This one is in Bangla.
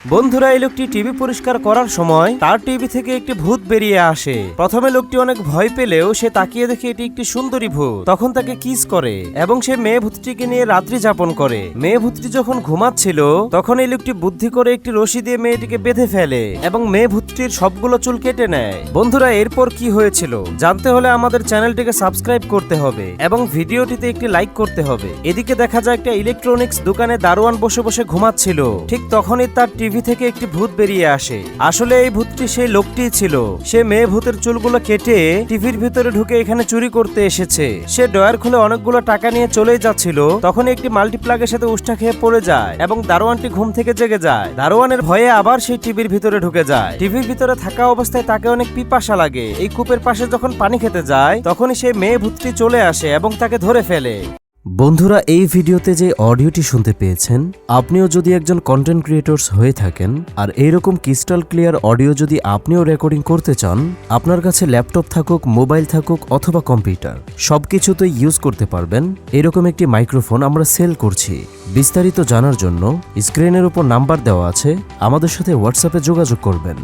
বন্ধুরা, এই লোকটি টিভি পরিষ্কার করার সময় তার টিভি থেকে একটি ভূত বেরিয়ে আসে। প্রথমে লোকটি অনেক ভয় পেলেও সে তাকিয়ে দেখে এটি একটি সুন্দরী ভূত। তখন তাকে কিস করে এবং সে মেয়ে ভূতটিকে নিয়ে রাত্রি যাপন করে। মেয়ে ভূতটি যখন ঘুমাচ্ছিল তখন এই লোকটি বুদ্ধি করে একটি রশি দিয়ে মেয়েটিকে বেঁধে ফেলে এবং মেয়ে ভূতটির সবগুলো চুল কেটে নেয়। বন্ধুরা, এরপর কি হয়েছিল জানতে হলে আমাদের চ্যানেলটিকে সাবস্ক্রাইব করতে হবে এবং ভিডিওটিতে একটি লাইক করতে হবে। এদিকে দেখা যায় একটা ইলেকট্রনিক্স দোকানে দারোয়ান বসে বসে ঘুমাচ্ছিল। ঠিক তখনই তার টিভি থেকে একটি ভূত বেরিয়ে আসে। আসলে এই ভূতটি সেই লোকটিই ছিল। সে মেয়ে ভূতের চুলগুলো কেটে টিভির ভিতরে ঢুকে এখানে চুরি করতে এসেছে। সে ডয়ার খুলে অনেকগুলো টাকা নিয়ে চলেই যাচ্ছিল। তখন একটি মাল্টিপ্লাগের সাথে উষ্টা খেয়ে পড়ে যায় এবং দারোয়ানটি ঘুম থেকে জেগে যায়। দারোয়ানের ভয়ে আবার সেই টিভির ভিতরে ঢুকে যায়। টিভির ভিতরে থাকা অবস্থায় তাকে অনেক পিপাসা লাগে। এই কূপের পাশে যখন পানি খেতে যায় তখনই সেই মেয়ে ভূতটি চলে আসে এবং তাকে ধরে ফেলে। বন্ধুরা, এই ভিডিওতে যে অডিওটি শুনতে পেয়েছেন, আপনিও যদি একজন কন্টেন্ট ক্রিয়েটরস হয়ে থাকেন আর এইরকম ক্রিস্টাল ক্লিয়ার অডিও যদি আপনিও রেকর্ডিং করতে চান, আপনার কাছে ল্যাপটপ থাকুক, মোবাইল থাকুক অথবা কম্পিউটার, সবকিছুতেই ইউজ করতে পারবেন এরকম একটি মাইক্রোফোন আমরা সেল করছি। বিস্তারিত জানার জন্য স্ক্রিনের উপর নাম্বার দেওয়া আছে, আমাদের সাথে হোয়াটসঅ্যাপে যোগাযোগ করবেন।